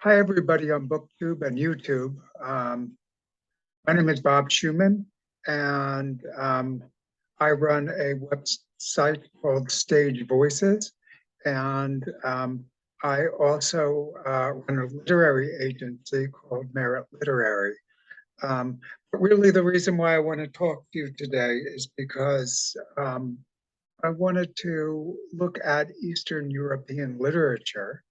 Hi, everybody on BookTube and YouTube. My name is Bob Shuman, and I run a website called Stage Voices. And I also run a literary agency called Merit Literary. But really, the reason why I want to talk to you today is because I wanted to look at Eastern European literature.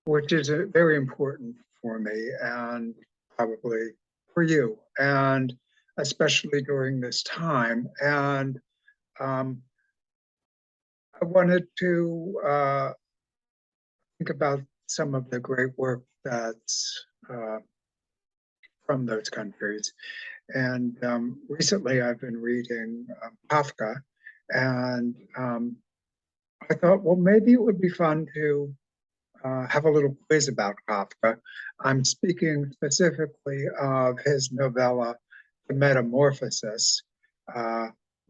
Which is very important for me and probably for you, and especially during this time. And I wanted to think about some of the great work that's from those countries. And recently I've been reading Kafka, and I thought, well, maybe it would be fun to have a little quiz about Kafka. I'm speaking specifically of his novella, The Metamorphosis,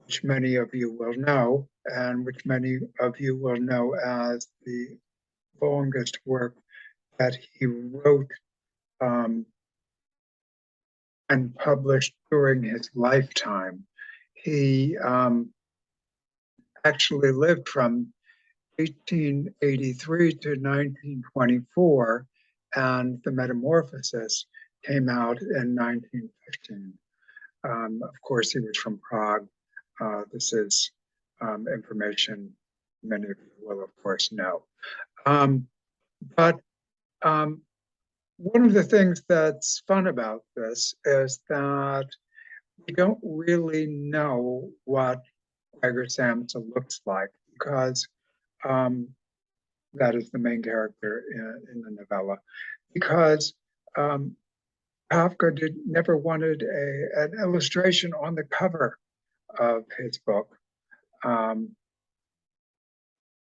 which many of you will know, and which many of you will know as the longest work that he wrote and published during his lifetime. He actually lived from 1883 to 1924, and The Metamorphosis came out in 1915. Of course, he was from Prague. This is information many of you will, of course, know. But one of the things that's fun about this is that we don't really know what Gregor Samsa looks like, because that is the main character in the novella, because Kafka never wanted an illustration on the cover of his book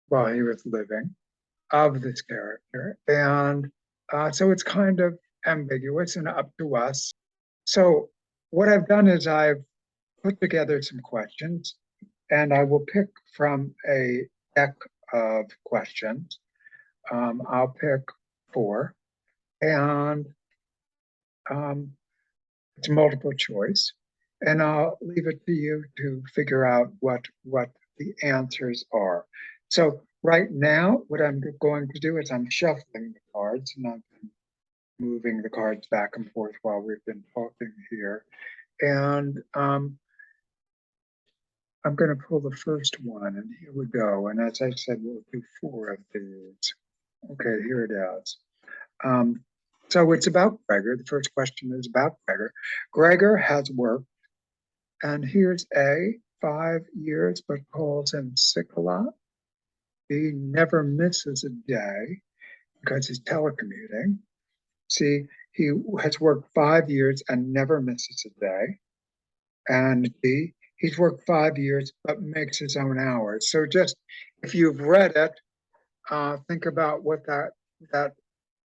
while he was living of this character. And so it's kind of ambiguous and up to us. So what I've done is I've put together some questions, and I will pick from a deck of questions. I'll pick 4, and it's multiple choice, and I'll leave it to you to figure out what the answers are. So right now, what I'm going to do is I'm shuffling the cards, and I've been moving the cards back and forth while we've been talking here. And I'm going to pull the first one, and here we go. And as I said, we'll do 4 of these. Okay, here it is. So it's about Gregor. The first question is about Gregor. Gregor has worked, and here's A, 5 years, but calls in sick a lot. B, never misses a day because he's telecommuting. C, he has worked 5 years and never misses a day. And D, he's worked 5 years but makes his own hours. So just, if you've read it, think about what that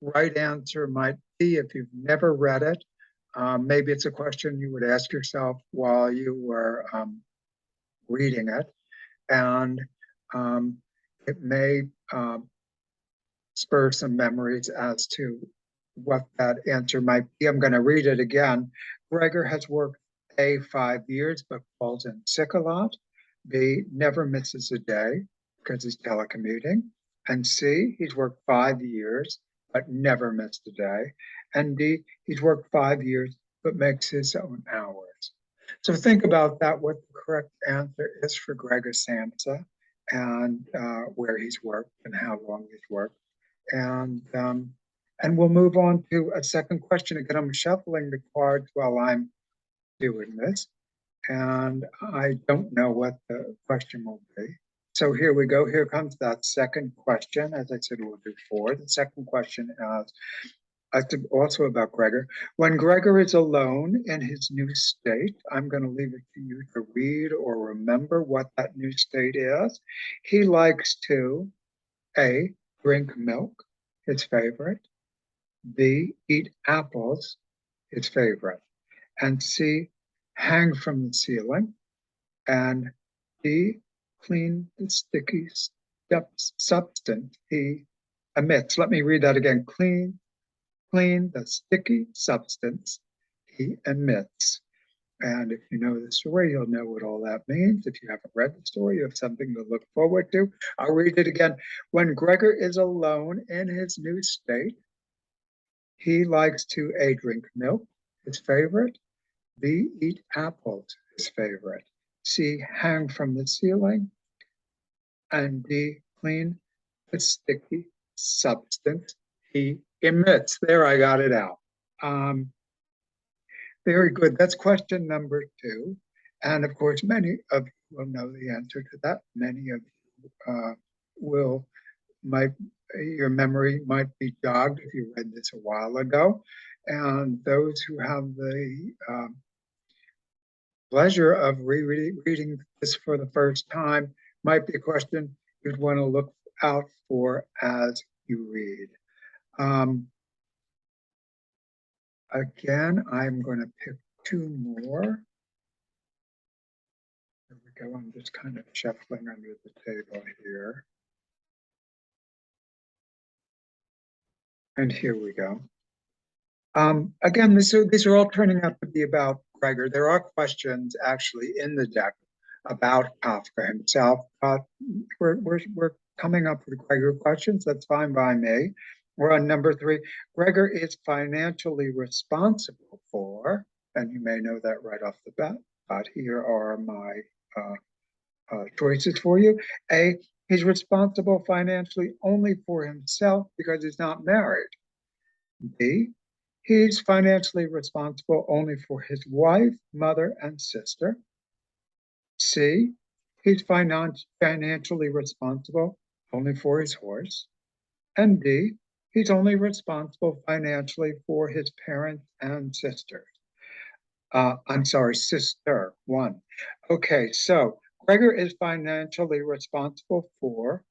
right answer might be. If you've never read it, maybe it's a question you would ask yourself while you were reading it, and it may spur some memories as to what that answer might be. I'm going to read it again. Gregor has worked A, 5 years, but calls in sick a lot. B, never misses a day because he's telecommuting. And C, he's worked 5 years, but never missed a day. And D, he's worked 5 years, but makes his own hours. So think about that, what the correct answer is for Gregor Samsa, and where he's worked and how long he's worked. And we'll move on to a second question. Again, I'm shuffling the cards while I'm doing this, and I don't know what the question will be. So here we go. Here comes that second question. As I said, we'll do 4. The second question is also about Gregor. When Gregor is alone in his new state, I'm going to leave it to you to read or remember what that new state is. He likes to A, drink milk, his favorite. B, eat apples, his favorite. And C, hang from the ceiling. And D, clean the sticky substance he emits. Let me read that again. Clean the sticky substance he emits. And if you know the story, you'll know what all that means. If you haven't read the story, you have something to look forward to. I'll read it again. When Gregor is alone in his new state, he likes to A, drink milk, his favorite, B, eat apples, his favorite, C, hang from the ceiling, and D, clean the sticky substance he emits. There, I got it out. Very good. That's question number 2. And of course, many of you will know the answer to that. Many of you your memory might be jogged if you read this a while ago. And those who have the pleasure of reading this for the first time might be a question you'd want to look out for as you read. Again, I'm going to pick 2 more. There we go. I'm just kind of shuffling under the table here. And here we go. Again, these are all turning out to be about Gregor. There are questions actually in the deck about Kafka himself, but we're coming up with Gregor questions. That's fine by me. We're on number 3. Gregor is financially responsible for, and you may know that right off the bat, but here are my choices for you. A, he's responsible financially only for himself because he's not married. B, he's financially responsible only for his wife, mother, and sister. C, he's financially responsible only for his horse. And D, he's only responsible financially for his parents and sisters. I'm sorry, sister, 1. Okay, so Gregor is financially responsible for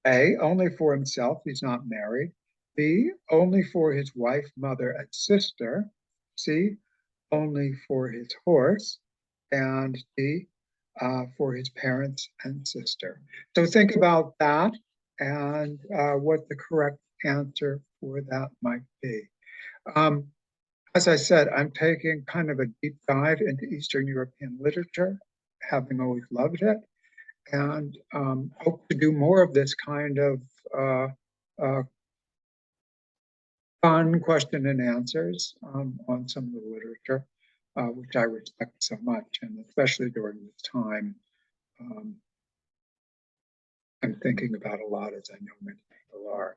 A, only for himself, he's not married. B, only for his wife, mother, and sister. C, only for his horse. And D, for his parents and sister. So think about that and what the correct answer for that might be. As I said, I'm taking kind of a deep dive into Eastern European literature, having always loved it, and hope to do more of this kind of fun question and answers on some of the literature, which I respect so much, and especially during this time, I'm thinking about a lot, as I know many people are.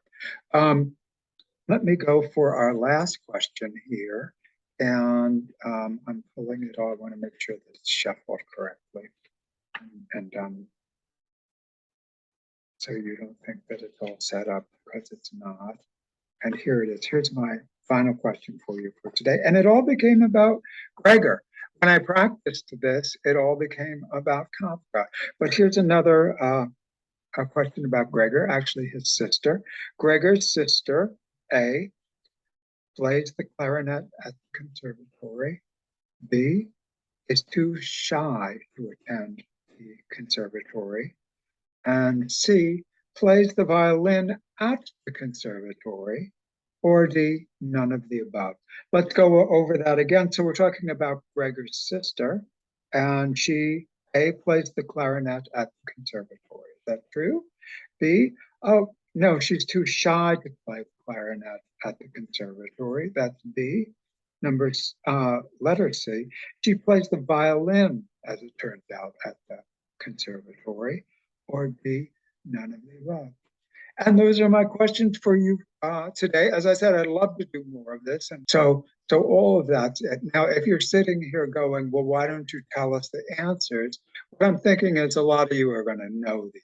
Let me go for our last question here, and I'm pulling it all. I want to make sure that it's shuffled correctly, and so you don't think that it's all set up, because it's not. And here it is. Here's my final question for you for today. And it all became about Gregor. When I practiced this, it all became about Kafka. But here's another a question about Gregor, actually his sister. Gregor's sister, A, plays the clarinet at the conservatory. B, is too shy to attend the conservatory. And C, plays the violin at the conservatory. Or D, none of the above. Let's go over that again. So we're talking about Gregor's sister, and she, A, plays the clarinet at the conservatory. Is that true? B, oh, no, she's too shy to play the clarinet at the conservatory. That's B. Letter C, she plays the violin, as it turns out, at the conservatory. Or D, none of the above. And those are my questions for you today. As I said, I'd love to do more of this. And so all of that. Now, if you're sitting here going, well, why don't you tell us the answers? What I'm thinking is a lot of you are going to know the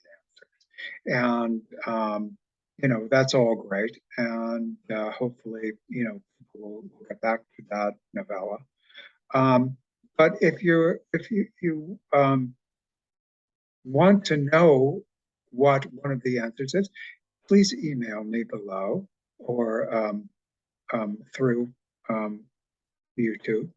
answers. And, that's all great. And hopefully, people will get back to that novella. But if you want to know what one of the answers is, please email me below or through YouTube.